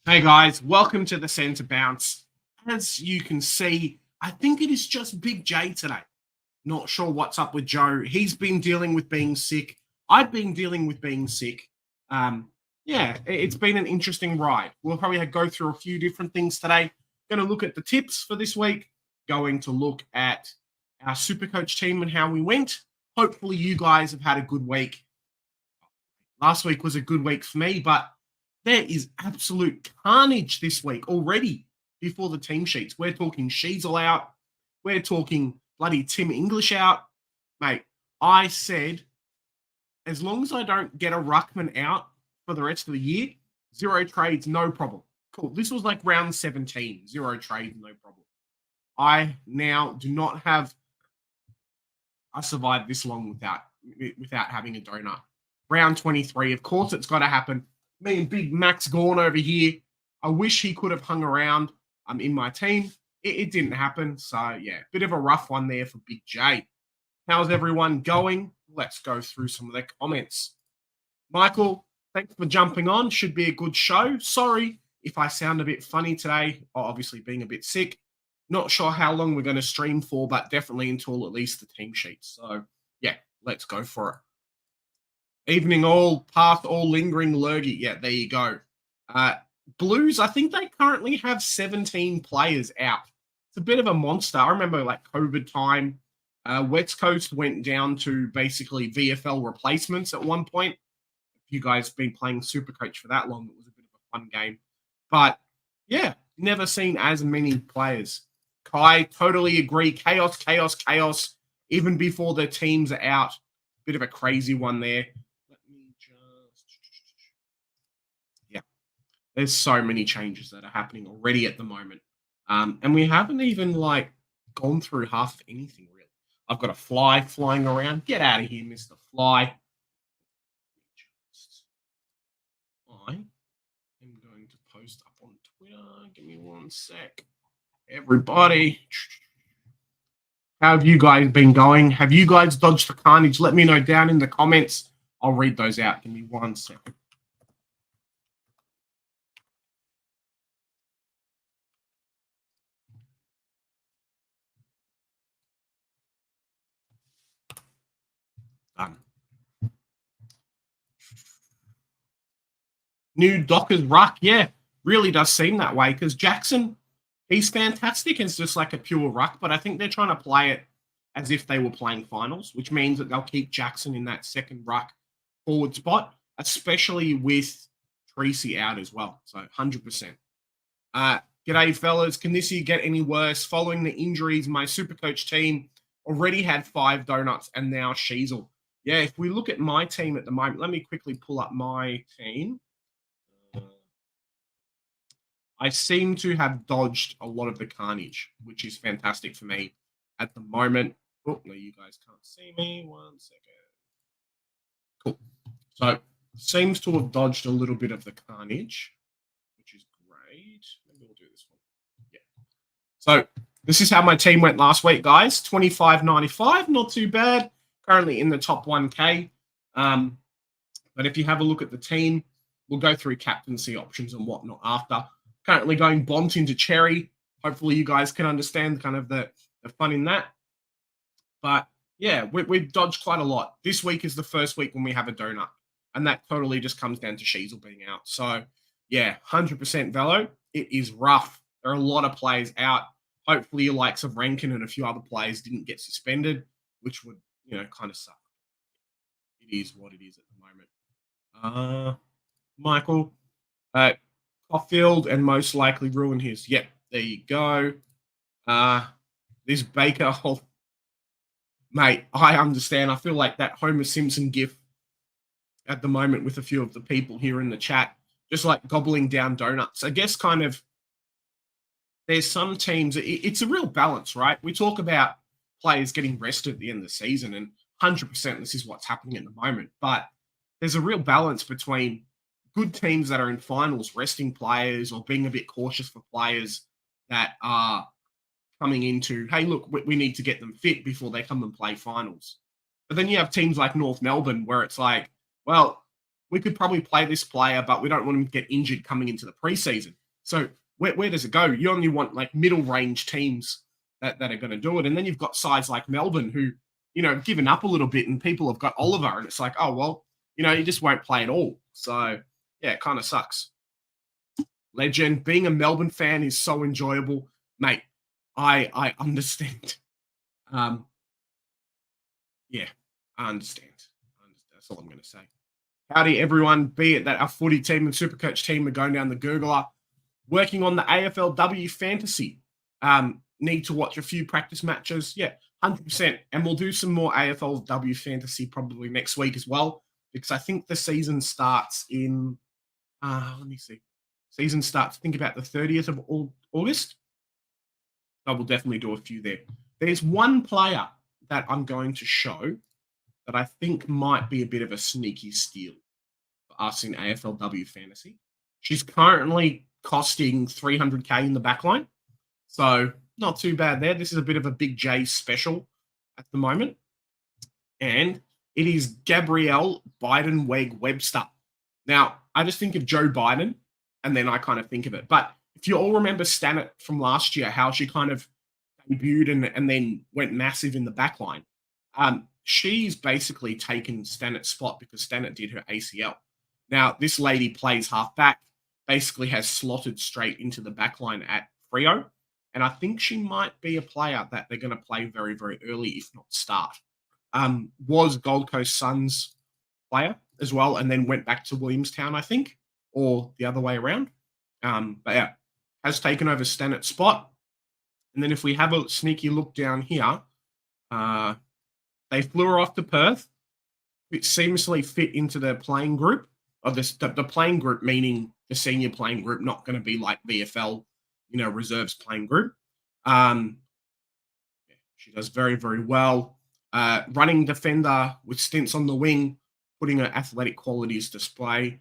Hey guys, welcome to the Centre Bounce. As you can see, I think it is just Big J today. Not sure what's up with Joe. He's been dealing with being sick. I've been dealing with being sick. It's been an interesting ride. We'll probably go through a few different things today. Going to look at the tips for this week. Going to look at our SuperCoach team and how we went. Hopefully, you guys have had a good week. Last week was a good week for me, but there is absolute carnage this week already before the team sheets. We're talking Sheasel out. We're talking bloody Tim English out. Mate, I said, as long as I don't get a Ruckman out for the rest of the year, 0 trades, no problem. Cool. This was like round 17, 0 trades, no problem. I now do not have... I survived this long without having a donut. Round 23, of course it's got to happen. Me and big Max Gorn over here. I wish he could have hung around in my team. It didn't happen. So, yeah, bit of a rough one there for Big J. How's everyone going? Let's go through some of the comments. Michael, thanks for jumping on. Should be a good show. Sorry if I sound a bit funny today, obviously being a bit sick. Not sure how long we're going to stream for, but definitely until at least the team sheets. So, yeah, let's go for it. Evening all, path all lingering lurgy. Yeah, there you go. Blues, I think they currently have 17 players out. It's a bit of a monster. I remember like COVID time, West Coast went down to basically VFL replacements at one point. If you guys have been playing SuperCoach for that long, it was a bit of a fun game. But yeah, never seen as many players. Kai, totally agree. Chaos, chaos, chaos. Even before the teams are out. Bit of a crazy one there. There's so many changes that are happening already at the moment. And we haven't even gone through half of anything really. I've got a fly flying around. Get out of here, Mr. Fly. I am going to post up on Twitter. Give me one sec. Everybody. How have you guys been going? Have you guys dodged the carnage? Let me know down in the comments. I'll read those out. Give me one second. Done. New Dockers Ruck. Yeah, really does seem that way because Jackson, he's fantastic. It's just like a pure Ruck, but I think they're trying to play it as if they were playing finals, which means that they'll keep Jackson in that second Ruck forward spot, especially with Tracy out as well. So 100%. G'day, fellas. Can this year get any worse? Following the injuries, my SuperCoach team already had 5 donuts and now Sheasel. Yeah, if we look at my team at the moment, let me quickly pull up my team. I seem to have dodged a lot of the carnage, which is fantastic for me at the moment. Oh, no, you guys can't see me. 1 second. Cool. So, seems to have dodged a little bit of the carnage, which is great. Maybe we'll do this one. Yeah. So, this is how my team went last week, guys. 25.95, not too bad. Currently in the top 1K. But if you have a look at the team, we'll go through captaincy options and whatnot after. Currently going Bont into Cherry. Hopefully you guys can understand kind of the fun in that. But yeah, we've dodged quite a lot. This week is the first week when we have a donut. And that totally just comes down to Sheasel being out. So yeah, 100% Velo. It is rough. There are a lot of players out. Hopefully your likes of Rankin and a few other players didn't get suspended, which would, kind of suck. It is what it is at the moment. Michael, Caulfield and most likely ruin his. Yep, there you go. This Baker, mate, I understand. I feel like that Homer Simpson gif at the moment with a few of the people here in the chat, just like gobbling down donuts. I guess kind of there's some teams, it's a real balance, right? We talk about players getting rested at the end of the season, and 100% this is what's happening at the moment. But there's a real balance between good teams that are in finals resting players or being a bit cautious for players that are coming into, hey, look, we need to get them fit before they come and play finals. But then you have teams like North Melbourne where it's like, well, we could probably play this player, but we don't want him to get injured coming into the preseason. So where does it go? You only want like middle range teams that are going to do it. And then you've got sides like Melbourne who, given up a little bit, and people have got Oliver, and it's like, oh, well, he just won't play at all. So, yeah, it kind of sucks. Legend. Being a Melbourne fan is so enjoyable. Mate, I understand. Yeah, I understand. That's all I'm going to say. Howdy, everyone. Be it that our footy team and Supercoach team are going down the Googler, working on the AFLW fantasy. Need to watch a few practice matches. Yeah, 100%. And we'll do some more AFLW fantasy probably next week as well, because I think the season starts in, let me see. Season starts, think about the 30th of August. I will definitely do a few there. There's one player that I'm going to show that I think might be a bit of a sneaky steal for us in AFLW fantasy. She's currently costing 300K in the backline. So not too bad there. This is a bit of a Big J special at the moment. And it is Gabrielle Biden-Webster. Now, I just think of Joe Biden, and then I kind of think of it. But if you all remember Stannett from last year, how she kind of debuted and then went massive in the backline, she's basically taken Stannett's spot because Stannett did her ACL. Now, this lady plays halfback, basically has slotted straight into the backline at Freo, and I think she might be a player that they're going to play very, very early, if not start. Was Gold Coast Suns player as well, and then went back to Williamstown, I think, or the other way around. But yeah, has taken over Stannett's spot. And then if we have a sneaky look down here, they flew her off to Perth. It seamlessly fit into the playing group, or the playing group, meaning the senior playing group, not going to be like VFL, reserves playing group. She does very, very well. Running defender with stints on the wing, putting her athletic qualities display.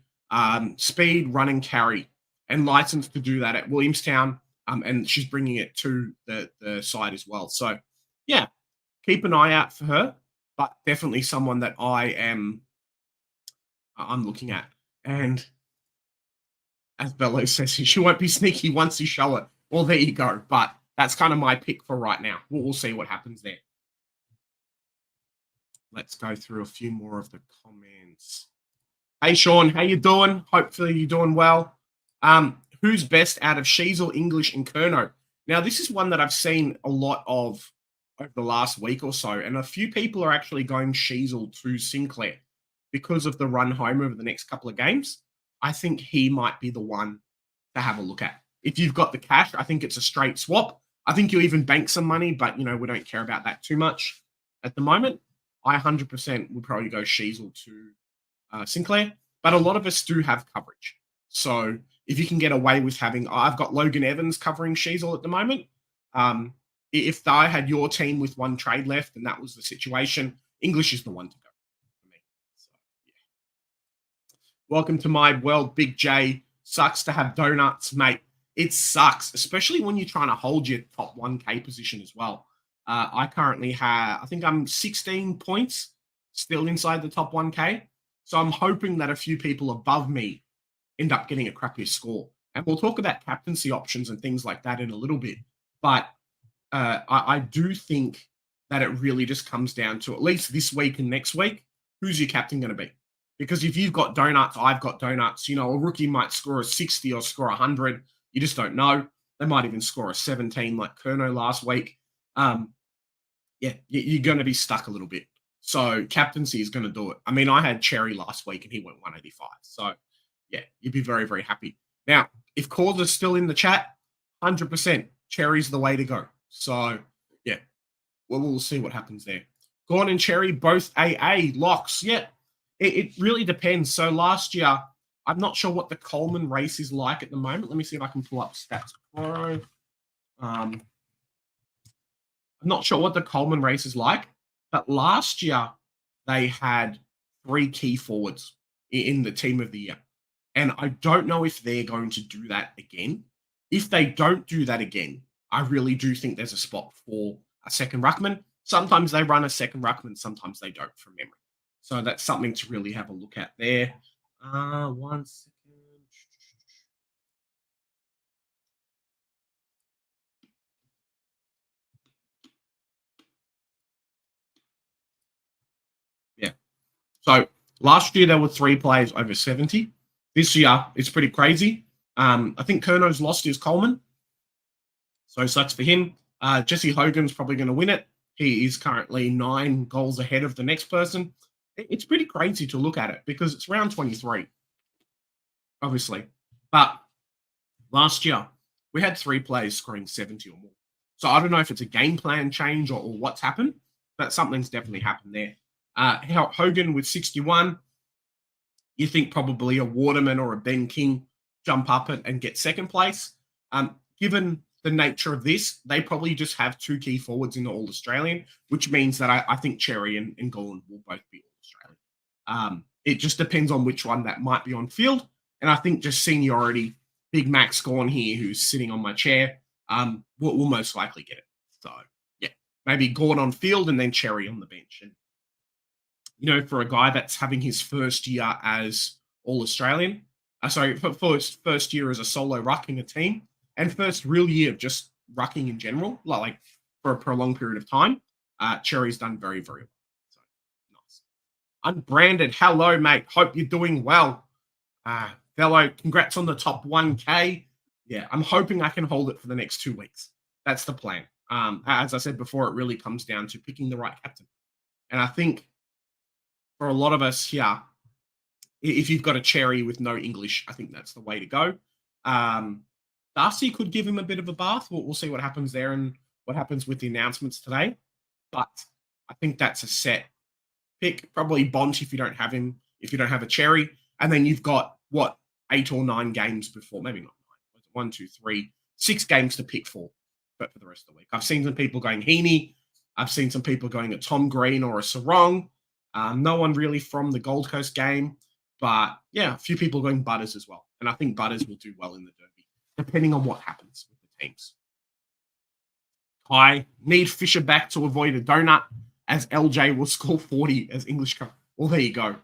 Speed, running, carry, and licensed to do that at Williamstown. And she's bringing it to the side as well. So, yeah, keep an eye out for her, but definitely someone that I'm looking at. And as Bello says, she won't be sneaky once you show it. Well, there you go. But that's kind of my pick for right now. We'll see what happens there. Let's go through a few more of the comments. Hey, Sean, how you doing? Hopefully you're doing well. Who's best out of Sheasel, English, and Kerno? Now, this is one that I've seen a lot of over the last week or so, and a few people are actually going Sheasel to Sinclair because of the run home over the next couple of games. I think he might be the one to have a look at. If you've got the cash, I think it's a straight swap. I think you even bank some money, but, we don't care about that too much at the moment. I 100% would probably go Sheasel to Sinclair, but a lot of us do have coverage. So if you can get away with having, I've got Logan Evans covering Sheasel at the moment. If I had your team with one trade left and that was the situation, English is the one to go for me. So, yeah. Welcome to my world, Big J. Sucks to have donuts, mate. It sucks, especially when you're trying to hold your top 1K position as well. I currently have, I think I'm 16 points still inside the top 1K. So I'm hoping that a few people above me end up getting a crappier score. And we'll talk about captaincy options and things like that in a little bit. But I do think that it really just comes down to, at least this week and next week, who's your captain going to be? Because if you've got donuts, I've got donuts. A rookie might score a 60 or score 100. You just don't know. They might even score a 17 like Kerno last week. Yeah, you're going to be stuck a little bit. So captaincy is going to do it. I mean, I had Cherry last week and he went 185. So, yeah, you'd be very, very happy. Now, if Cause is still in the chat, 100%, Cherry's the way to go. So, yeah, we'll see what happens there. Gorn and Cherry, both AA locks. Yeah, it really depends. So last year, I'm not sure what the Coleman race is like at the moment. Let me see if I can pull up Stats Pro. I'm not sure what the Coleman race is like, but last year they had 3 key forwards in the team of the year. And I don't know if they're going to do that again. If they don't do that again, I really do think there's a spot for a second ruckman. Sometimes they run a second ruckman, sometimes they don't from memory. So that's something to really have a look at there. One second. Yeah. So last year there were 3 players over 70. This year it's pretty crazy. I think Kerno's lost his Coleman, so sucks for him. Jesse Hogan's probably going to win it. He is currently 9 goals ahead of the next person. It's pretty crazy to look at it because it's round 23, obviously. But last year, we had 3 players scoring 70 or more. So I don't know if it's a game plan change or what's happened, but something's definitely happened there. Hogan with 61, you think probably a Waterman or a Ben King jump up and get second place. Given the nature of this, they probably just have 2 key forwards in the All Australian, which means that I think Cherry and Golan will both be All Australian. It just depends on which one that might be on field. And I think just seniority, Big Max Gorn here, who's sitting on my chair, will most likely get it. So, yeah, maybe Gorn on field and then Cherry on the bench. And, for a guy that's having his first year as All Australian, for his first year as a solo ruck in a team, and first real year of just rucking in general, like for a prolonged period of time, Cherry's done very, very well. So, nice. Unbranded, hello, mate. Hope you're doing well. Fellow, congrats on the top 1K. Yeah, I'm hoping I can hold it for the next 2 weeks. That's the plan. As I said before, it really comes down to picking the right captain. And I think for a lot of us here, if you've got a Cherry with no English, I think that's the way to go. Darcy could give him a bit of a bath. We'll see what happens there and what happens with the announcements today. But I think that's a set pick. Probably Bont if you don't have him, if you don't have a Cherry. And then you've got, 8 or 9 games before, maybe not 9, 1, 2, 3, 6 games to pick for the rest of the week. I've seen some people going Heaney. I've seen some people going a Tom Green or a Sarong. No one really from the Gold Coast game. But, yeah, a few people going Butters as well. And I think Butters will do well in the Derby, depending on what happens with the teams. I need Fisher back to avoid a donut, as LJ will score 40 as English Cup. Well, there you go.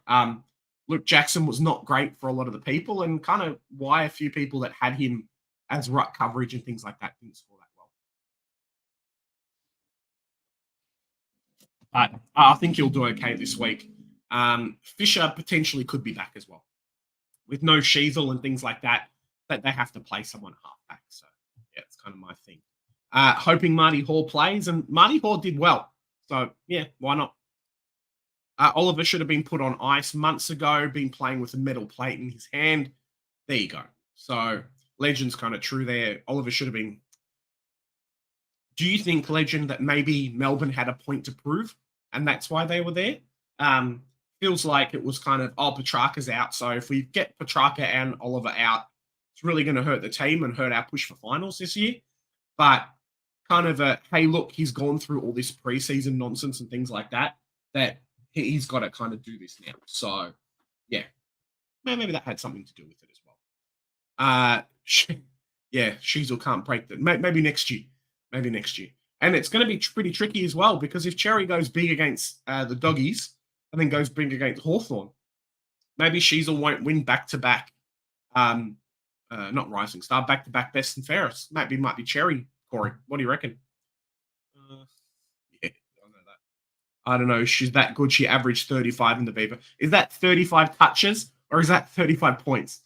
Luke Jackson was not great for a lot of the people, and kind of why a few people that had him as ruck coverage and things like that didn't score that well. But I think he'll do okay this week. Fisher potentially could be back as well. With no Sheasel and things like that they have to play someone half back. So, yeah, it's kind of my thing. Hoping Marty Hall plays, and Marty Hall did well. So, yeah, why not? Oliver should have been put on ice months ago, been playing with a metal plate in his hand. There you go. So, Legend's kind of true there. Oliver should have been. Do you think, Legend, that maybe Melbourne had a point to prove, and that's why they were there? Feels like it was kind of, Petrarca's out. So, if we get Petrarca and Oliver out, it's really going to hurt the team and hurt our push for finals this year. But kind of hey, look, he's gone through all this preseason nonsense and things like that he's got to kind of do this now. So, yeah, maybe that had something to do with it as well. Yeah, Sheasel can't break that. Maybe next year. Maybe next year. And it's going to be pretty tricky as well, because if Cherry goes big against the Doggies and then goes big against Hawthorn, maybe Sheasel won't win back-to-back, not Rising Star, back-to-back best and fairest. Might be Cherry, Corey. What do you reckon? Yeah, I know that. I don't know. She's that good. She averaged 35 in the Beaver. Is that 35 touches or is that 35 points?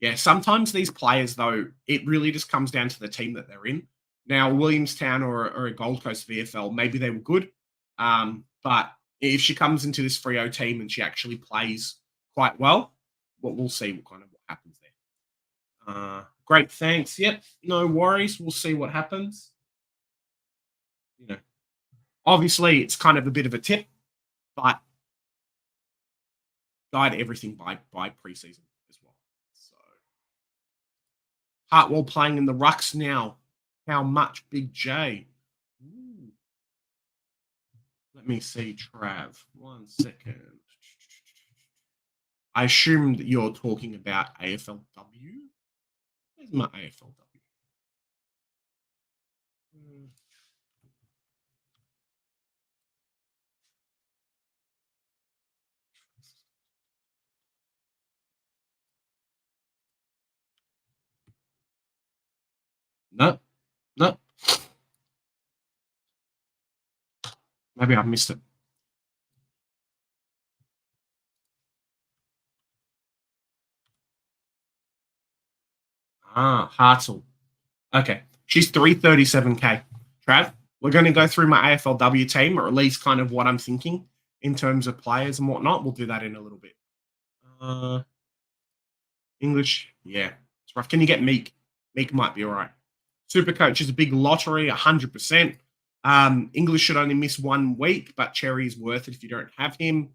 Yeah, sometimes these players, though, it really just comes down to the team that they're in. Now, Williamstown or a Gold Coast VFL, maybe they were good. But if she comes into this Freo team and she actually plays quite well, we'll see what happens there. Great, thanks. Yep, no worries. We'll see what happens. Obviously, it's kind of a bit of a tip, but guide everything by preseason as well. So, Hartwell playing in the rucks now. How much, Big J? Ooh. Let me see, Trav. 1 second. I assume that you're talking about AFLW. Where's my AFLW? No, no. Maybe I've missed it. Hartzell. Okay. She's 337K. Trav, we're going to go through my AFLW team, or at least kind of what I'm thinking in terms of players and whatnot. We'll do that in a little bit. English, yeah. It's rough. Can you get Meek? Meek might be all right. SuperCoach is a big lottery, 100%. English should only miss 1 week, but Cherry's worth it if you don't have him.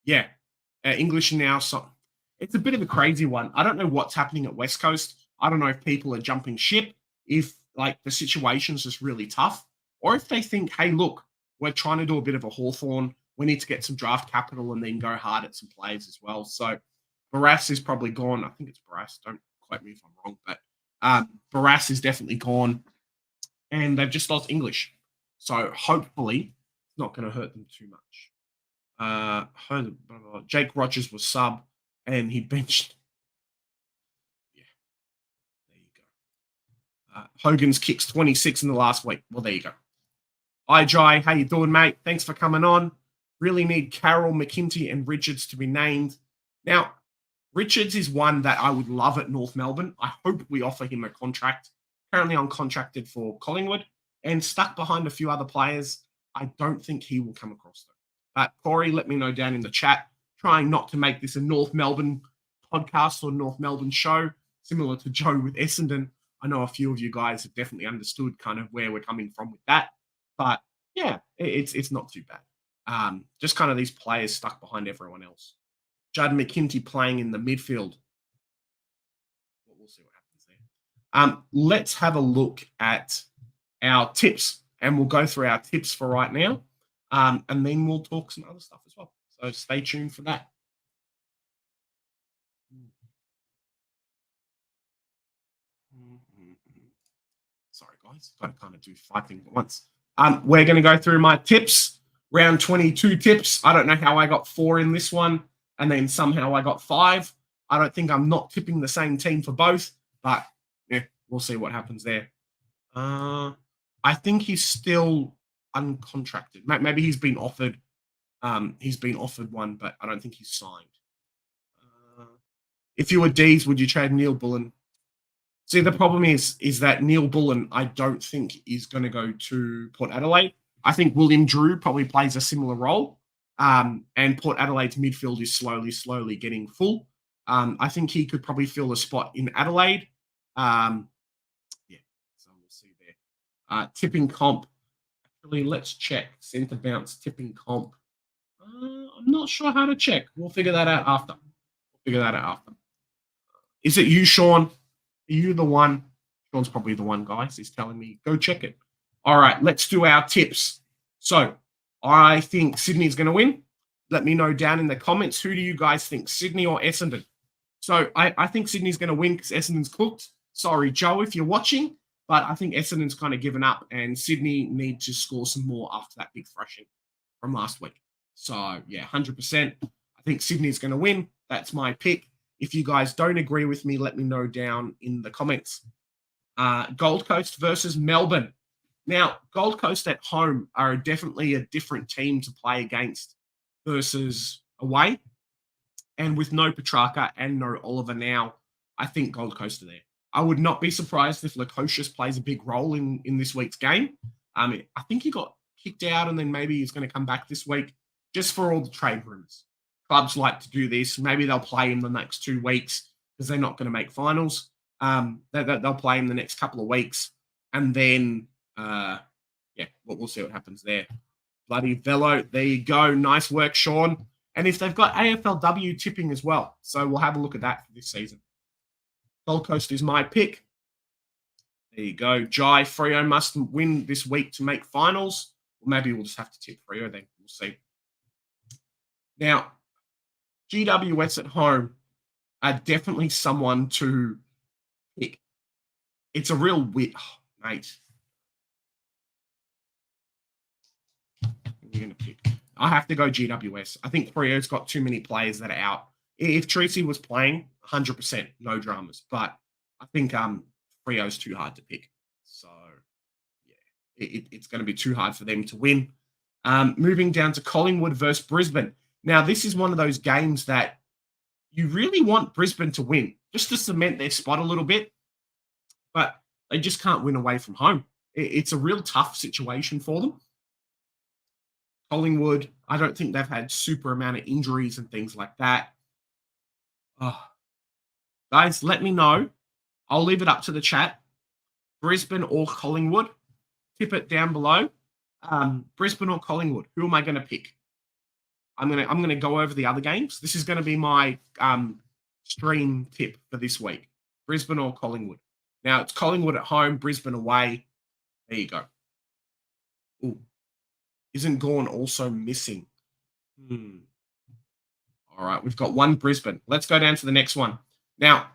Yeah. English now, so it's a bit of a crazy one. I don't know what's happening at West Coast. I don't know if people are jumping ship, if like the situation's just really tough, or if they think, hey, look, we're trying to do a bit of a Hawthorn. We need to get some draft capital and then go hard at some players as well. So Barras is probably gone. I think it's Barras. Don't quote me if I'm wrong, but Barras is definitely gone. And they've just lost English. So hopefully it's not going to hurt them too much. Jake Rogers was sub and he benched. Yeah, there you go. Hogan's kicks 26 in the last week. Well, there you go. Hi, Jai. How you doing, mate? Thanks for coming on. Really need Carroll, McKinty, and Richards to be named. Now, Richards is one that I would love at North Melbourne. I hope we offer him a contract. Currently uncontracted for Collingwood and stuck behind a few other players. I don't think he will come across them. But Corey, let me know down in the chat. Trying not to make this a North Melbourne podcast or North Melbourne show, similar to Joe with Essendon. I know a few of you guys have definitely understood kind of where we're coming from with that. But yeah, it's not too bad. Just kind of these players stuck behind everyone else. Judd McKinty playing in the midfield. We'll see what happens there. Let's have a look at our tips, and we'll go through our tips for right now, and then we'll talk some other stuff as well. So stay tuned for that. Sorry, guys. Got to kind of do 5 things at once. We're going to go through my tips. Round 22 tips. I don't know how I got 4 in this one, and then somehow I got 5. I don't think I'm not tipping the same team for both, but yeah, we'll see what happens there. I think he's still uncontracted. Maybe he's been offered. He's been offered one, but I don't think he's signed. If you were D's, would you trade Neil Bullen? See, the problem is that Neil Bullen, I don't think is going to go to Port Adelaide. I think William Drew probably plays a similar role, and Port Adelaide's midfield is slowly getting full. I think he could probably fill a spot in Adelaide. Yeah, so we'll see there. Tipping comp. Actually, let's check. Centre bounce tipping comp. I'm not sure how to check. We'll figure that out after. Is it you, Sean? Are you the one? Sean's probably the one, guys. He's telling me, go check it. All right, let's do our tips. So I think Sydney's going to win. Let me know down in the comments, who do you guys think, Sydney or Essendon? So I think Sydney's going to win because Essendon's cooked. Sorry, Joe, if you're watching, but I think Essendon's kind of given up and Sydney need to score some more after that big thrashing from last week. So, yeah, 100%. I think Sydney's going to win. That's my pick. If you guys don't agree with me, let me know down in the comments. Gold Coast versus Melbourne. Now, Gold Coast at home are definitely a different team to play against versus away. And with no Petrarca and no Oliver now, I think Gold Coast are there. I would not be surprised if Lukosius plays a big role in this week's game. I think he got kicked out and then maybe he's going to come back this week just for all the trade rumors. Clubs like to do this. Maybe they'll play him the next 2 weeks because they're not going to make finals. They'll play him the next couple of weeks. And then, we'll see what happens there. Bloody Velo. There you go. Nice work, Sean. And if they've got AFLW tipping as well. So we'll have a look at that for this season. Gold Coast is my pick. There you go. Jai, Freo must win this week to make finals. Or maybe we'll just have to tip Freo then. We'll see. Now, GWS at home are definitely someone to pick. It's a real mate. You're going to pick. I have to go GWS. I think Freo's got too many players that are out. If Tracy was playing, 100%, no dramas. But I think Freo's too hard to pick. it's going to be too hard for them to win. Moving down to Collingwood versus Brisbane. Now, this is one of those games that you really want Brisbane to win, just to cement their spot a little bit, but they just can't win away from home. It's a real tough situation for them. Collingwood, I don't think they've had super amount of injuries and things like that. Oh. Guys, let me know. I'll leave it up to the chat. Brisbane or Collingwood? Tip it down below. Brisbane or Collingwood? Who am I going to pick? I'm gonna go over the other games. This is going to be my stream tip for this week. Brisbane or Collingwood? Now it's Collingwood at home, Brisbane away. There you go. Ooh. Isn't Gawn also missing? All right, we've got one Brisbane. Let's go down to the next one. Now,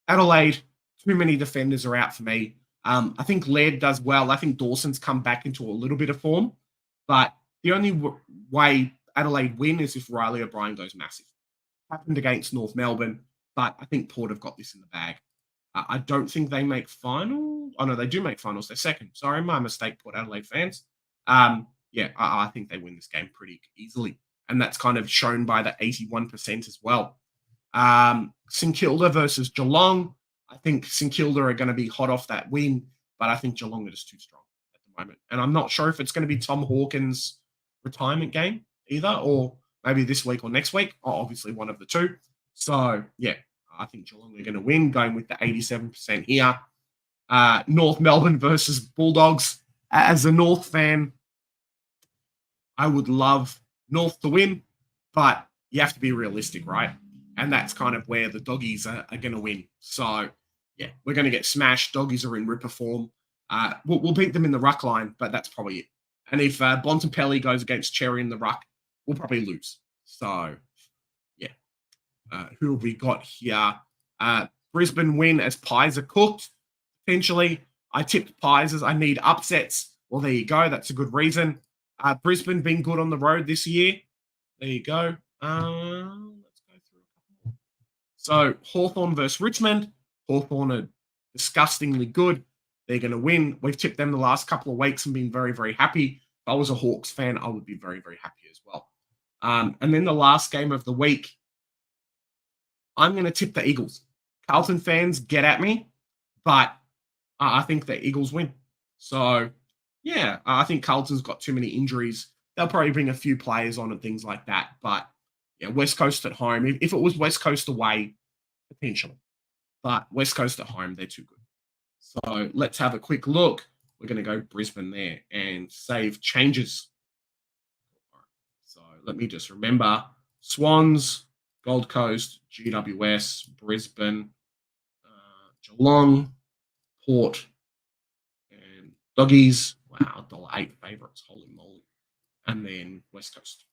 Adelaide, too many defenders are out for me. I think Laird does well. I think Dawson's come back into a little bit of form. But the only way Adelaide win is if Riley O'Brien goes massive. Happened against North Melbourne, but I think Port have got this in the bag. I don't think they make finals. Oh, no, they do make finals. They're second. Sorry, my mistake, Port Adelaide fans. Yeah, I think they win this game pretty easily. And that's kind of shown by the 81% as well. St Kilda versus Geelong. I think St Kilda are going to be hot off that win, but I think Geelong are just too strong at the moment. And I'm not sure if it's going to be Tom Hawkins' retirement game either, or maybe this week or next week, or obviously one of the two. So, yeah, I think Geelong are going to win, going with the 87% here. North Melbourne versus Bulldogs. As a North fan, I would love North to win, but you have to be realistic, right? And that's kind of where the Doggies are going to win. So, yeah, we're going to get smashed. Doggies are in ripper form. We'll beat them in the ruck line, but that's probably it. And if Bontempelli goes against Cherry in the ruck, we'll probably lose. So, yeah. Who have we got here? Brisbane win as pies are cooked. Potentially, I tipped pies as I need upsets. Well, there you go. That's a good reason. Brisbane been good on the road this year. There you go. Let's go through a couple more. So Hawthorn versus Richmond. Hawthorn are disgustingly good. They're going to win. We've tipped them the last couple of weeks and been very, very happy. If I was a Hawks fan, I would be very, very happy as well. And then the last game of the week, I'm going to tip the Eagles. Carlton fans, get at me, but I think the Eagles win. So, yeah, I think Carlton's got too many injuries. They'll probably bring a few players on and things like that. But, yeah, West Coast at home. If it was West Coast away, potentially. But West Coast at home, they're too good. So let's have a quick look. We're going to go Brisbane there and save changes. So let me just remember. Swans, Gold Coast, GWS, Brisbane, Geelong, Port, and Doggies. Wow, $1.08 favourites. Holy moly. And then West Coast.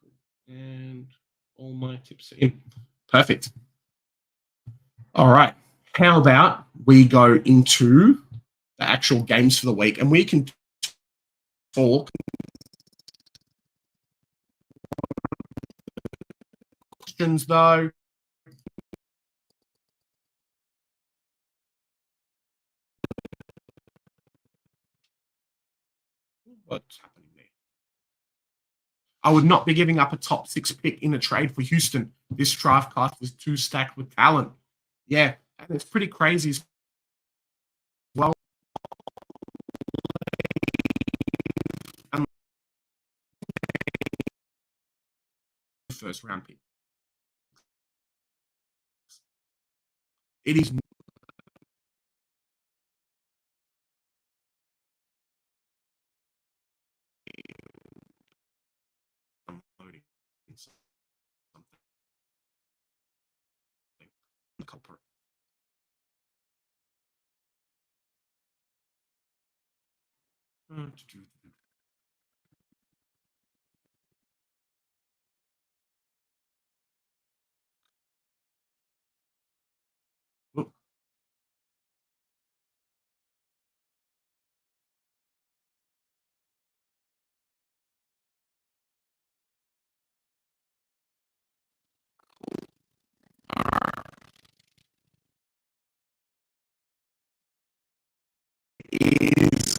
Cool. And all my tips are in. Perfect. All right. How about we go into the actual games for the week and we can talk questions though. What's happening there? I would not be giving up a top 6 pick in a trade for Houston. This draft class was too stacked with talent. Yeah, and it's pretty crazy as well. First round pick. It is culprit. is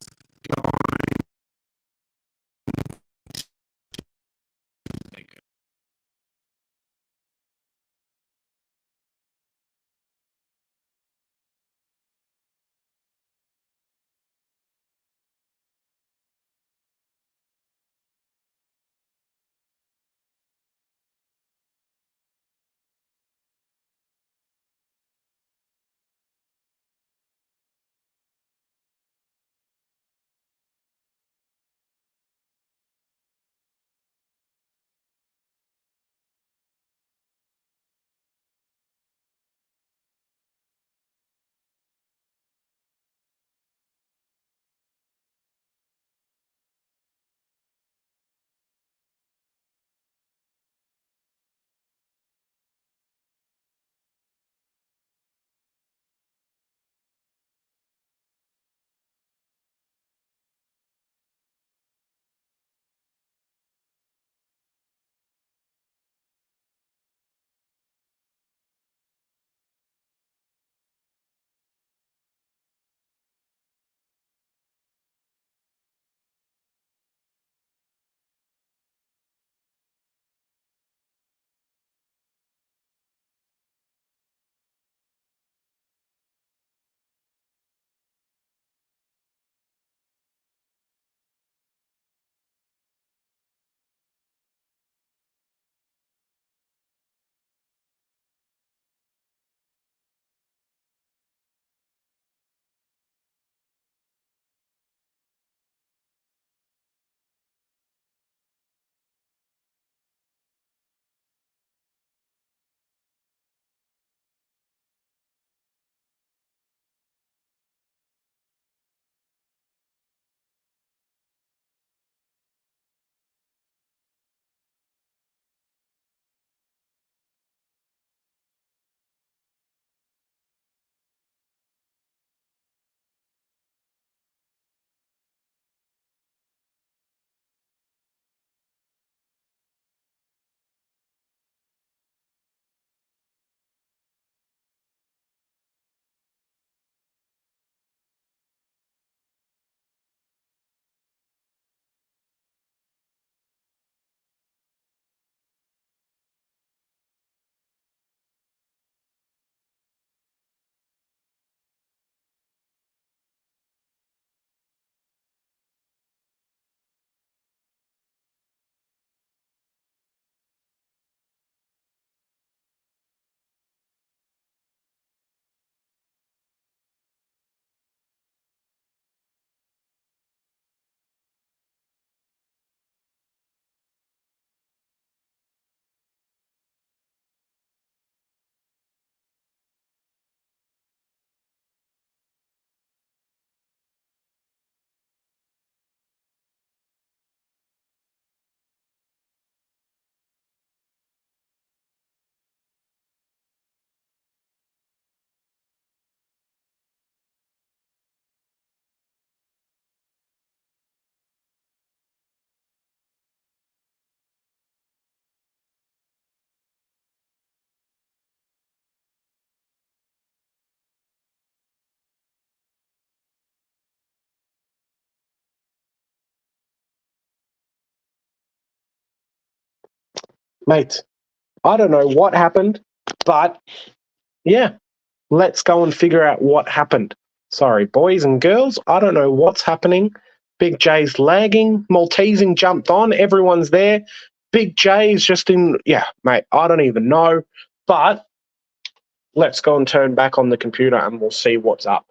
Mate, I don't know what happened, but yeah, let's go and figure out what happened. Sorry, boys and girls, I don't know what's happening. Big J's lagging, Maltesing jumped on, everyone's there. Big J is just in, yeah, mate, I don't even know. But let's go and turn back on the computer and we'll see what's up.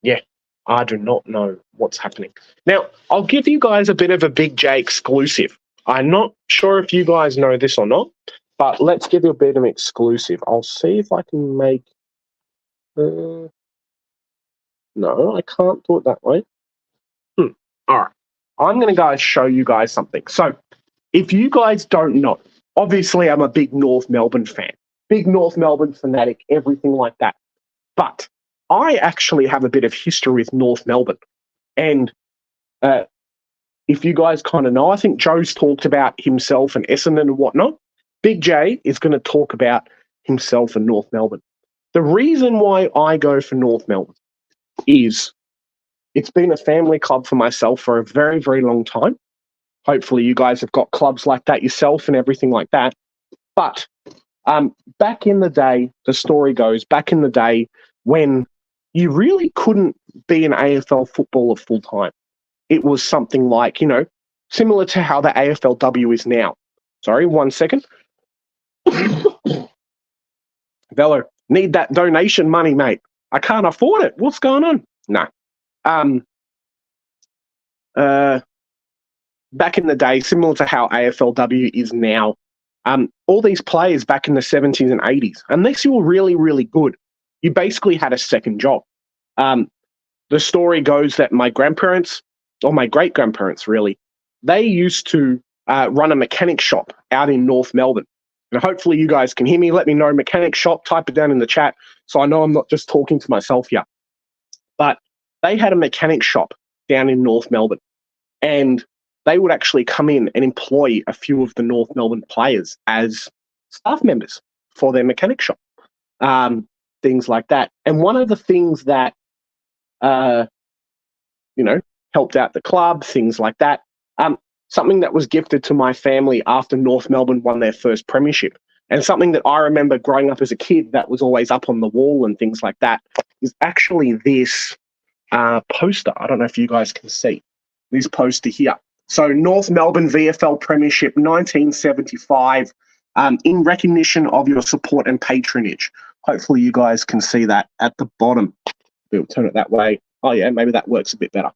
Yeah, I do not know what's happening. Now, I'll give you guys a bit of a Big J exclusive. I'm not sure if you guys know this or not, but let's give you a bit of an exclusive. I'll see if I can make... no, I can't do it that way. All right. I'm going to go show you guys something. So, if you guys don't know, obviously I'm a big North Melbourne fan. Big North Melbourne fanatic, everything like that. But I actually have a bit of history with North Melbourne. And if you guys kind of know, I think Joe's talked about himself and Essendon and whatnot. Big J is going to talk about himself and North Melbourne. The reason why I go for North Melbourne is it's been a family club for myself for a very, very long time. Hopefully you guys have got clubs like that yourself and everything like that. But back in the day, the story goes, back in the day when you really couldn't be an AFL footballer full time, it was something like, similar to how the AFLW is now. Sorry, 1 second. Velo, need that donation money, mate. I can't afford it. What's going on? No. Back in the day, similar to how AFLW is now, all these players back in the 70s and 80s, unless you were really, really good, you basically had a second job. The story goes that my grandparents, or my great-grandparents really, they used to run a mechanic shop out in North Melbourne. And hopefully you guys can hear me. Let me know, mechanic shop, type it down in the chat so I know I'm not just talking to myself here. But they had a mechanic shop down in North Melbourne. And they would actually come in and employ a few of the North Melbourne players as staff members for their mechanic shop, things like that. And one of the things that, helped out the club, things like that, something that was gifted to my family after North Melbourne won their first premiership, and something that I remember growing up as a kid that was always up on the wall and things like that, is actually this poster. I don't know if you guys can see this poster here. So North Melbourne VFL Premiership 1975, in recognition of your support and patronage. Hopefully you guys can see that at the bottom. We'll turn it that way. Oh yeah, maybe that works a bit better.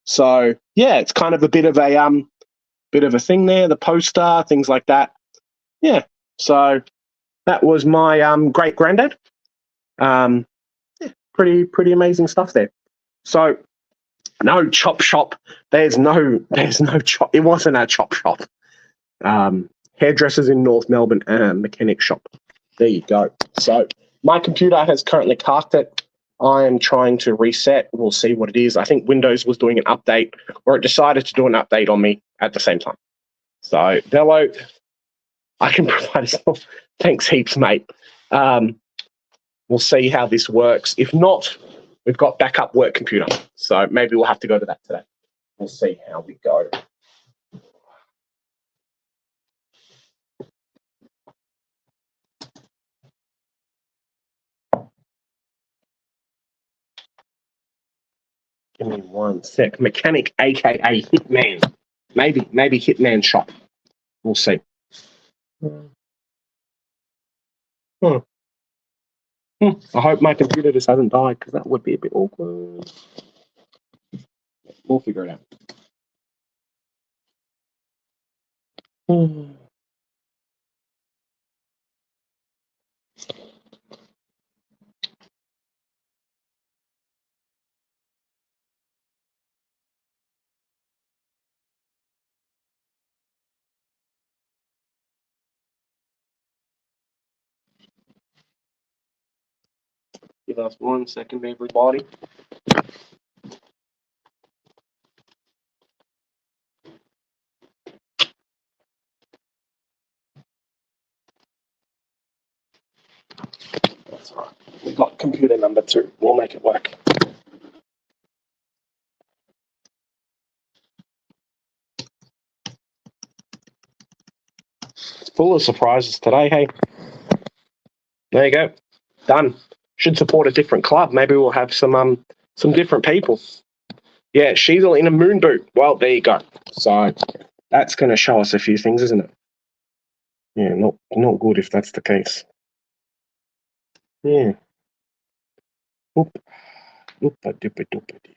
So yeah, it's kind of a bit of a thing there, the poster, things like that. Yeah, so that was my great granddad. Yeah, pretty amazing stuff there. So no chop shop. There's no chop. It wasn't a chop shop. Hairdressers in North Melbourne and mechanic shop. There you go. So my computer has currently carked it. I am trying to reset. We'll see what it is. I think Windows was doing an update, or it decided to do an update on me at the same time. So, Velo, I can provide us. Thanks heaps, mate. We'll see how this works. If not, we've got backup work computer. So maybe we'll have to go to that today. We'll see how we go. Give me 1 sec. Mechanic, aka Hitman. Maybe Hitman shop. We'll see. I hope my computer just hasn't died, because that would be a bit awkward. We'll figure it out. Give us 1 second, everybody. That's all right. We've got computer number 2. We'll make it work. It's full of surprises today, hey? There you go. Done. Should support a different club. Maybe we'll have some different people. Yeah, she's in a moon boot. Well, there you go. So that's going to show us a few things, isn't it? Yeah, not good if that's the case. Yeah. Oop. Oop-a-doop-a-doop-a-dee.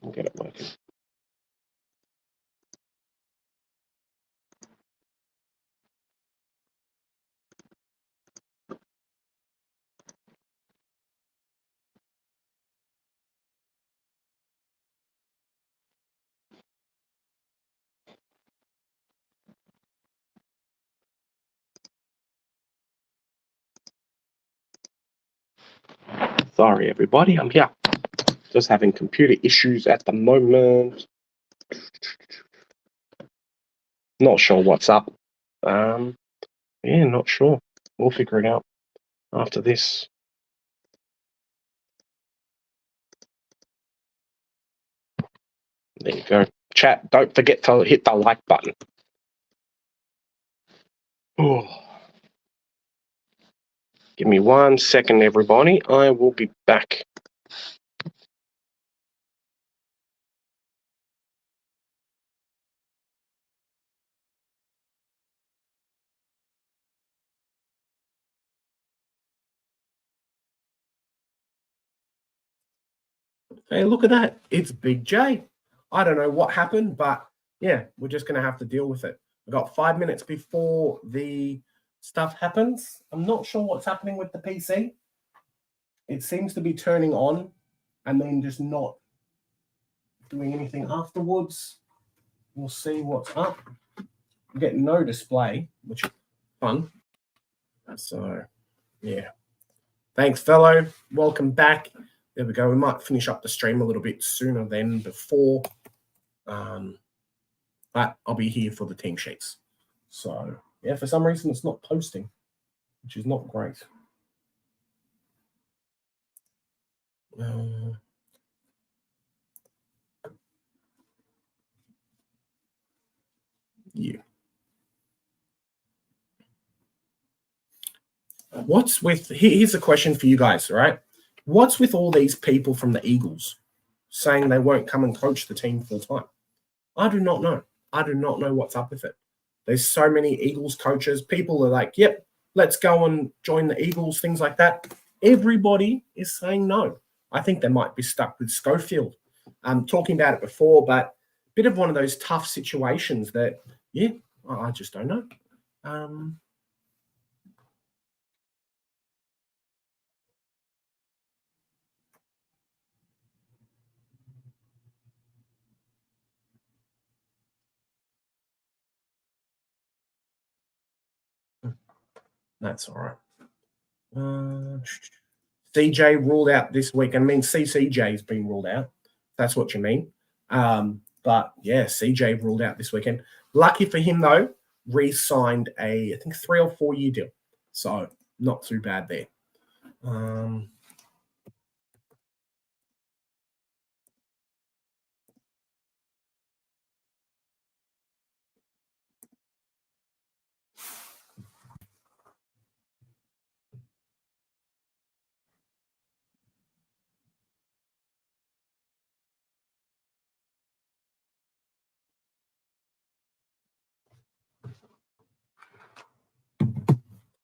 We'll get it working. Sorry, everybody, I'm here. Just having computer issues at the moment. Not sure what's up. Yeah, not sure. We'll figure it out after this. There you go. Chat, don't forget to hit the like button. Oh. Give me 1 second, everybody. I will be back. Hey, look at that. It's Big J. I don't know what happened, but yeah, we're just going to have to deal with it. We've got 5 minutes before the stuff happens. I'm not sure what's happening with the PC. It seems to be turning on and then just not doing anything afterwards. We'll see what's up. We get no display, which is fun. So, yeah. Thanks, fellow. Welcome back. There we go. We might finish up the stream a little bit sooner than before. But I'll be here for the team sheets. So, yeah, for some reason it's not posting, which is not great. Yeah. What's with, here's a question for you guys, right? What's with all these people from the Eagles saying they won't come and coach the team full time? I do not know. I do not know what's up with it. There's so many Eagles coaches. People are like, yep, let's go and join the Eagles, things like that. Everybody is saying no. I think they might be stuck with Schofield. I'm talking about it before, but a bit of one of those tough situations that, yeah, I just don't know. That's all right. CJ ruled out this week. I mean, CCJ's been ruled out. That's what you mean. But yeah, CJ ruled out this weekend. Lucky for him, though, re-signed a, I think, 3 or 4 year deal. So not too bad there.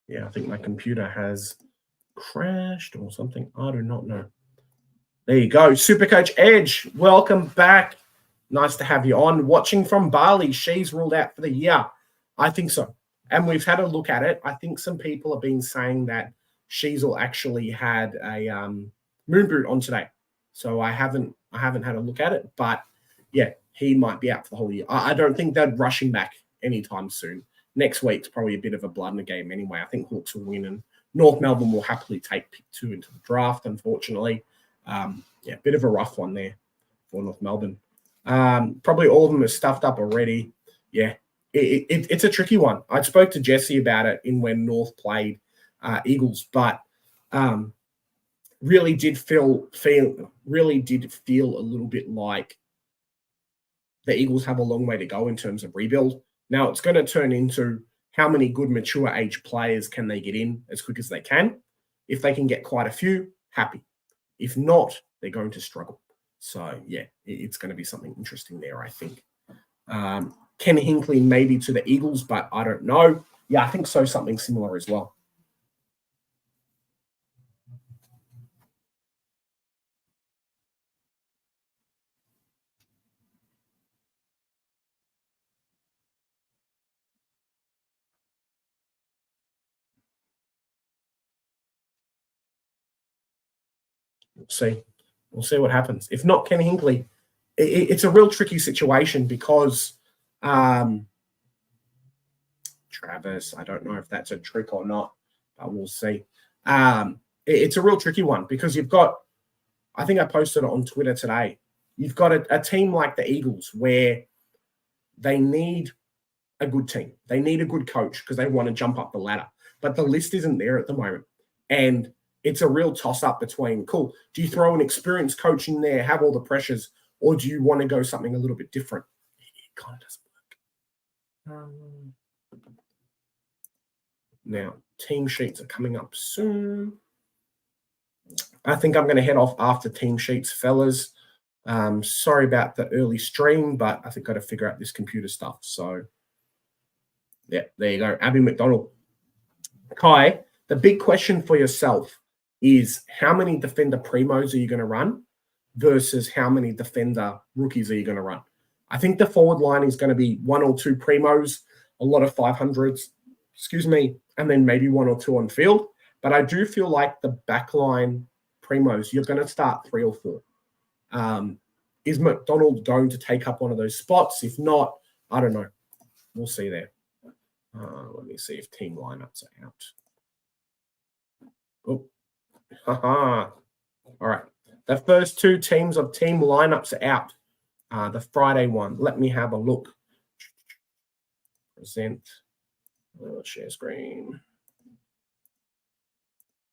Yeah, I think my computer has crashed or something. I do not know. There you go. SuperCoach Edge, welcome back. Nice to have you on. Watching from Bali, she's ruled out for the year. I think so. And we've had a look at it. I think some people have been saying that Sheasel actually had a moon boot on today. So I haven't had a look at it. But yeah, he might be out for the whole year. I don't think they'd rush him back anytime soon. Next week's probably a bit of a blood in the game anyway. I think Hawks will win and North Melbourne will happily take pick 2 into the draft, unfortunately. Yeah, bit of a rough one there for North Melbourne. Probably all of them are stuffed up already. Yeah, it's a tricky one. I spoke to Jesse about it in when North played Eagles, but really did feel a little bit like the Eagles have a long way to go in terms of rebuild. Now it's going to turn into how many good mature age players can they get in as quick as they can. If they can get quite a few, happy. If not, they're going to struggle. So, yeah, it's going to be something interesting there, I think. Ken Hinkley maybe to the Eagles, but I don't know. Yeah, I think so, something similar as well. We'll see what happens. If not Ken Hinkley, it's a real tricky situation because Travis, I don't know if that's a trick or not, but we'll see. it's a real tricky one because you've got, I think I posted it on Twitter today, you've got a team like the Eagles where they need a good team. They need a good coach because they want to jump up the ladder. But the list isn't there at the moment. And it's a real toss-up between, cool, do you throw an experienced coach in there, have all the pressures, or do you want to go something a little bit different? It kind of doesn't work. Now, team sheets are coming up soon. I think I'm going to head off after team sheets, fellas. Sorry about the early stream, but I think I've got to figure out this computer stuff. So, yeah, there you go. Abby McDonald. Kai, the big question for yourself is how many defender primos are you going to run versus how many defender rookies are you going to run? I think the forward line is going to be 1 or 2 primos, a lot of 500s, and then maybe 1 or 2 on field. But I do feel like the backline primos, you're going to start 3 or 4. Is McDonald going to take up one of those spots? If not, I don't know. We'll see there. Let me see if team lineups are out. Oh, haha. All right. The first 2 teams of team lineups are out. The Friday one. Let me have a look. Present. Share screen.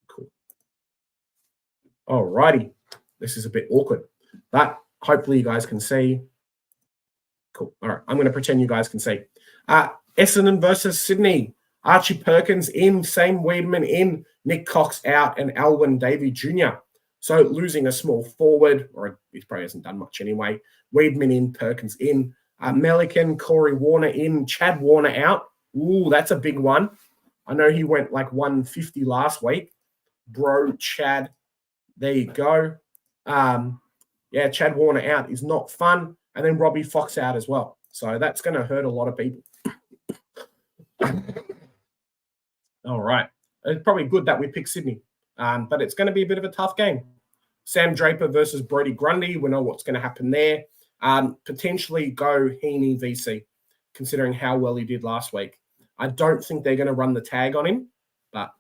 Cool. All righty. This is a bit awkward, but hopefully you guys can see. Cool. All right. I'm going to pretend you guys can see. Essendon versus Sydney. Archie Perkins in, Sam Wiedemann in, Nick Cox out, and Alwyn Davey Jr. So losing a small forward, or he probably hasn't done much anyway. Wiedemann in, Perkins in. Melican, Corey Warner in, Chad Warner out. Ooh, that's a big one. I know he went like 150 last week. Bro, Chad. There you go. Yeah, Chad Warner out is not fun. And then Robbie Fox out as well. So that's going to hurt a lot of people. All right. It's probably good that we picked Sydney, but it's going to be a bit of a tough game. Sam Draper versus Brody Grundy. We know what's going to happen there. Potentially go Heaney VC, considering how well he did last week. I don't think they're going to run the tag on him, but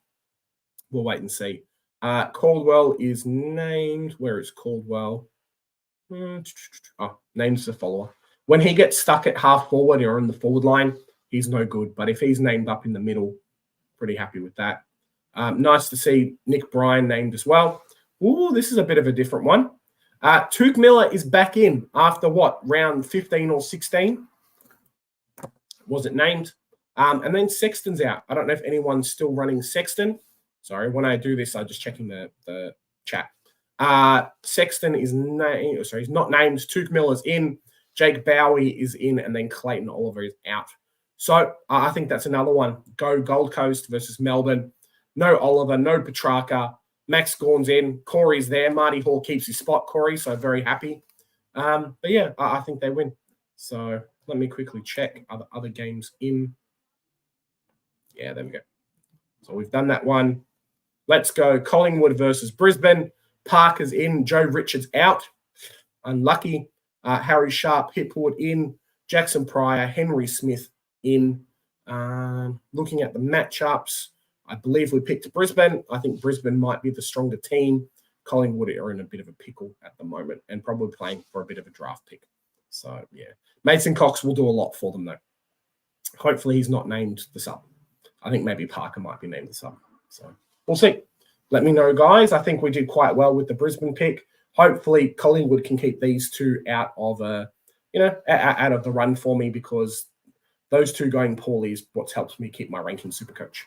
we'll wait and see. Caldwell is named. Where is Caldwell? Oh, name's the follower. When he gets stuck at half forward or in the forward line, he's no good. But if he's named up in the middle, pretty happy with that. Nice to see Nick Bryan named as well. Ooh, this is a bit of a different one. Touk Miller is back in after what, round 15 or 16? Was it named? And then Sexton's out. I don't know if anyone's still running Sexton. Sorry, when I do this, I'm just checking the chat. Sexton is named. Sorry, he's not named. Touk Miller's in. Jake Bowie is in, and then Clayton Oliver is out. So I think that's another one. Go Gold Coast versus Melbourne. No Oliver, no Petrarca. Max Gorn's in. Corey's there. Marty Hall keeps his spot, Corey, so very happy. But yeah, I think they win. So let me quickly check other games in. Yeah, there we go. So we've done that one. Let's go Collingwood versus Brisbane. Parker's in. Joe Richards out. Unlucky. Harry Sharp, Hipwood in. Jackson Pryor, Henry Smith in. Looking at the matchups, I believe we picked Brisbane. I think Brisbane might be the stronger team. Collingwood are in a bit of a pickle at the moment and probably playing for a bit of a draft pick. So, yeah. Mason Cox will do a lot for them, though. Hopefully he's not named the sub. I think maybe Parker might be named the sub. So, we'll see. Let me know, guys. I think we did quite well with the Brisbane pick. Hopefully Collingwood can keep these two out of out of the run for me, because those two going poorly is what helps me keep my ranking SuperCoach.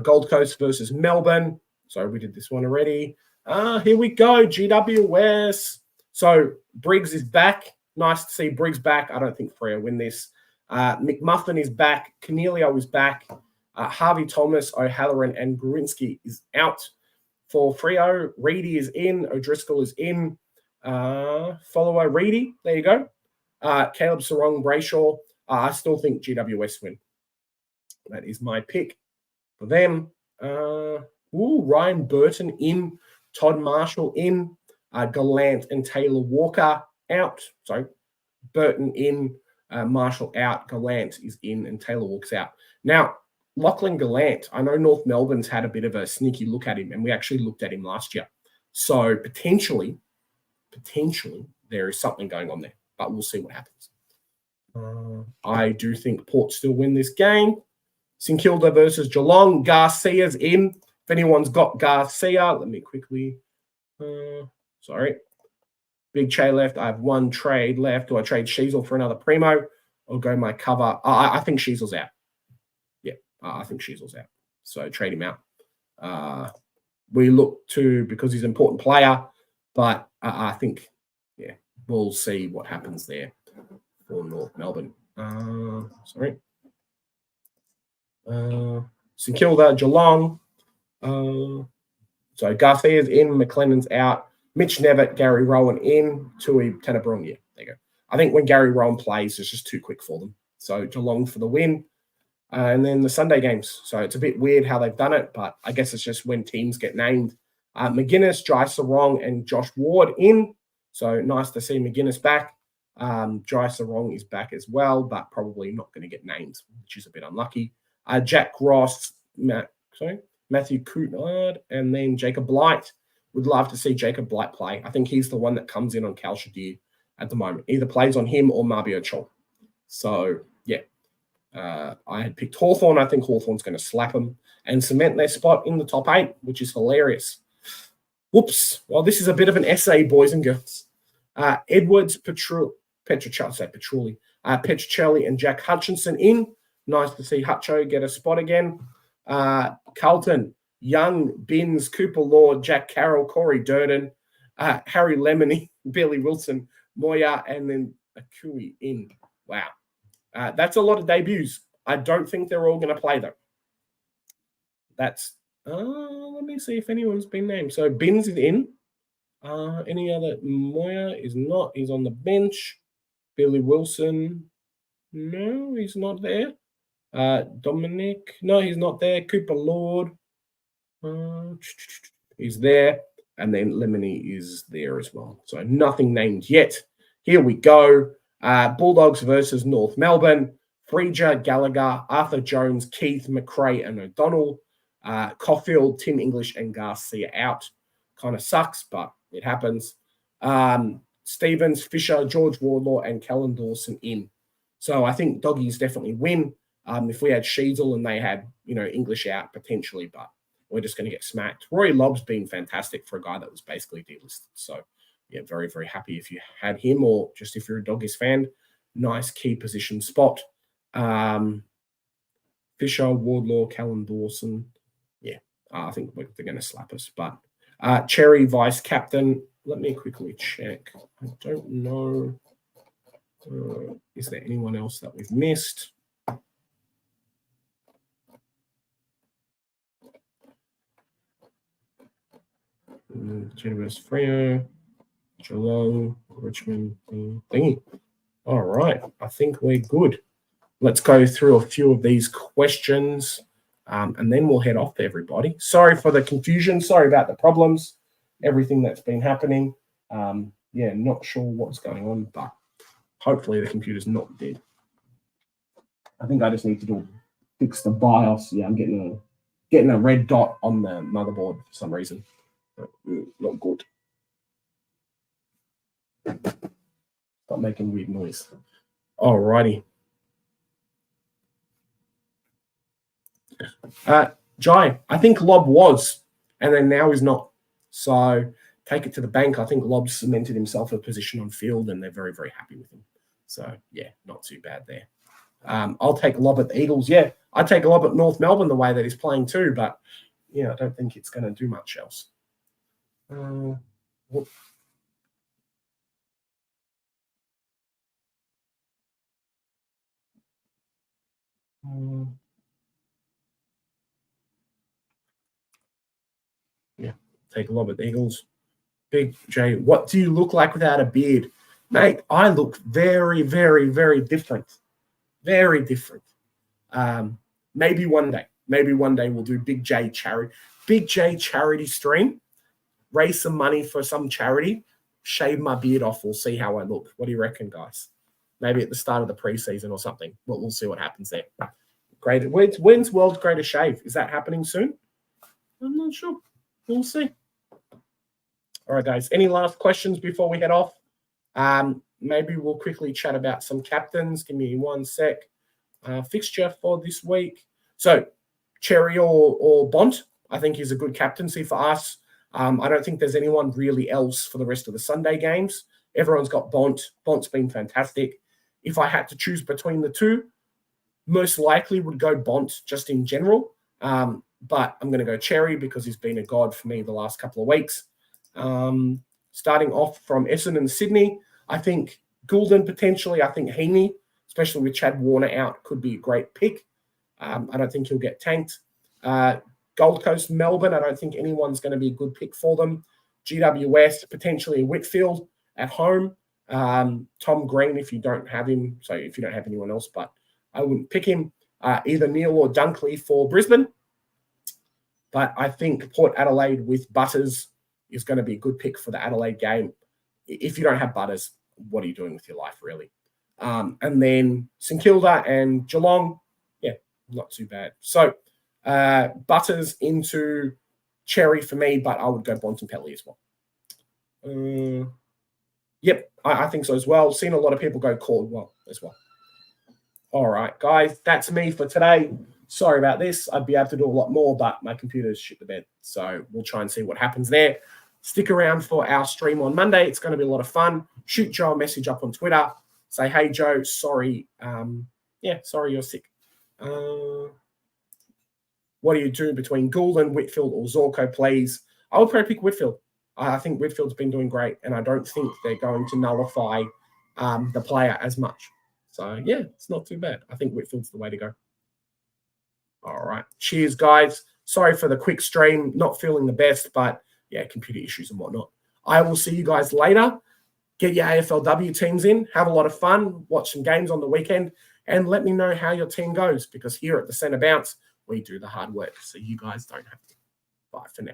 Gold Coast versus Melbourne. Sorry, we did this one already. Here we go, GWS. So Briggs is back. Nice to see Briggs back. I don't think Freo win this. McMuffin is back. Cornelio is back. Harvey Thomas, O'Halloran, and Gruinski is out. For Freo, Reedy is in. O'Driscoll is in. Follower Reedy. There you go. Caleb Sarong, Brayshaw. I still think GWS win. That is my pick for them. Ryan Burton in. Todd Marshall in. Gallant and Taylor Walker out. Sorry. Burton in. Marshall out. Gallant is in. And Taylor Walker's out. Now, Lachlan Gallant. I know North Melbourne's had a bit of a sneaky look at him, and we actually looked at him last year. So potentially, there is something going on there, but we'll see what happens. I do think Port still win this game. St Kilda versus Geelong. Garcia's in. If anyone's got Garcia, let me quickly. Sorry. Big Che left. I have one trade left. Do I trade Sheasel for another Primo or go my cover? I think Sheasel's out. Yeah, I think Sheasel's out. So trade him out. We look to, because he's an important player, but I think, yeah, we'll see what happens there for North Melbourne. Sorry. St Kilda, Geelong. So Garcia's in, McLennan's out. Mitch Nevitt, Gary Rowan in, Tui Tenebrong. Yeah, there you go. I think when Gary Rowan plays, it's just too quick for them. So Geelong for the win. And then the Sunday games. So it's a bit weird how they've done it, but I guess it's just when teams get named. McGuinness, Jai Sarong, and Josh Ward in. So nice to see McGuinness back. Jai Sarong is back as well, but probably not going to get named, which is a bit unlucky. Jack Ross, Matthew Coutard, and then Jacob Blight. Would love to see Jacob Blight play. I think he's the one that comes in on Cal Shadir at the moment. Either plays on him or Marbio Chong. So, yeah. I had picked Hawthorn. I think Hawthorn's going to slap them and cement their spot in the top 8, which is hilarious. Whoops. Well, this is a bit of an essay, boys and girls. Edwards, Petruccelli, and Jack Hutchinson in. Nice to see Hutcho get a spot again. Carlton, Young, Binns, Cooper Lord, Jack Carroll, Corey Durden, Harry Lemony, Billy Wilson, Moya, and then Akui in. Wow. That's a lot of debuts. I don't think they're all going to play, though. That's, let me see if anyone's been named. So Binns is in. Any other? Moya is not. He's on the bench. Billy Wilson, no, he's not there. Dominic, no, he's not there. Cooper Lord, he's there. And then Lemony is there as well. So nothing named yet. Here we go. Bulldogs versus North Melbourne. Freeja, Gallagher, Arthur Jones, Keith, McRae, and O'Donnell. Caulfield, Tim English, and Garcia out. Kind of sucks, but it happens. Stevens, Fisher, George Wardlaw, and Kellen Dawson in. So I think doggies definitely win. If we had Sheasel and they had, English out potentially, but we're just going to get smacked. Rory Lobb's been fantastic for a guy that was basically delisted. So, yeah, very, very happy if you had him or just if you're a doggies fan. Nice key position spot. Fisher, Wardlaw, Kellen Dawson. Yeah, I think they're going to slap us. But Cherry, vice captain. Let me quickly check. I don't know. Is there anyone else that we've missed? Genevers Freo, Geelong, Richmond, thingy. All right, I think we're good. Let's go through a few of these questions, and then we'll head off to everybody. Sorry for the confusion. Sorry about the problems, everything that's been happening. Yeah, not sure what's going on, but hopefully the computer's not dead. I think I just need to fix the BIOS. Yeah, I'm getting a red dot on the motherboard for some reason. Not good. Stop making weird noise. Alrighty. Jai, I think Lob was, and then now he's not. So take it to the bank. I think Lob cemented himself a position on field, and they're very, very happy with him. So, yeah, not too bad there. I'll take Lob at the Eagles. Yeah, I'd take Lob at North Melbourne the way that he's playing too, but, yeah, I don't think it's going to do much else. Yeah, take a lob at the Eagles. Big J, what do you look like without a beard? Mate, I look very, very, very different. Very different. Maybe one day we'll do Big J charity stream. Raise some money for some charity, shave my beard off. We'll see how I look. What do you reckon, guys? Maybe at the start of the preseason or something. But we'll see what happens there. When's World's Greatest Shave? Is that happening soon? I'm not sure. We'll see. All right, guys. Any last questions before we head off? Maybe we'll quickly chat about some captains. Give me 1 sec. Fixture for this week. So, Cherry or Bont, I think is a good captaincy for us. I don't think there's anyone really else for the rest of the Sunday games. Everyone's got Bont. Bont's been fantastic. If I had to choose between the two, most likely would go Bont just in general. But I'm going to go Cherry because he's been a god for me the last couple of weeks. Starting off from Essendon and Sydney, I think Goulden potentially. I think Heaney, especially with Chad Warner out, could be a great pick. I don't think he'll get tanked. Gold Coast, Melbourne, I don't think anyone's going to be a good pick for them. GWS, potentially Whitfield at home. Tom Green, if you don't have him. So if you don't have anyone else, but I wouldn't pick him. Either Neil or Dunkley for Brisbane. But I think Port Adelaide with Butters is going to be a good pick for the Adelaide game. If you don't have Butters, what are you doing with your life, really? And then St Kilda and Geelong, yeah, not too bad. So Butters into Cherry for me, but I would go Bontempelli as well. Yep, I think so as well. Seen a lot of people go Caldwell as well. All right, guys, that's me for today. Sorry about this. I'd be able to do a lot more, but my computer's shit the bed. So we'll try and see what happens there. Stick around for our stream on Monday. It's going to be a lot of fun. Shoot Joe a message up on Twitter. Say, hey, Joe, sorry. Sorry you're sick. What do you do between Goulden, Whitfield, or Zorko, please? I would probably pick Whitfield. I think Whitfield's been doing great, and I don't think they're going to nullify the player as much. So, yeah, it's not too bad. I think Whitfield's the way to go. All right. Cheers, guys. Sorry for the quick stream. Not feeling the best, but, yeah, computer issues and whatnot. I will see you guys later. Get your AFLW teams in. Have a lot of fun. Watch some games on the weekend. And let me know how your team goes, because here at the Centre Bounce, we do the hard work, so you guys don't have to. Bye for now.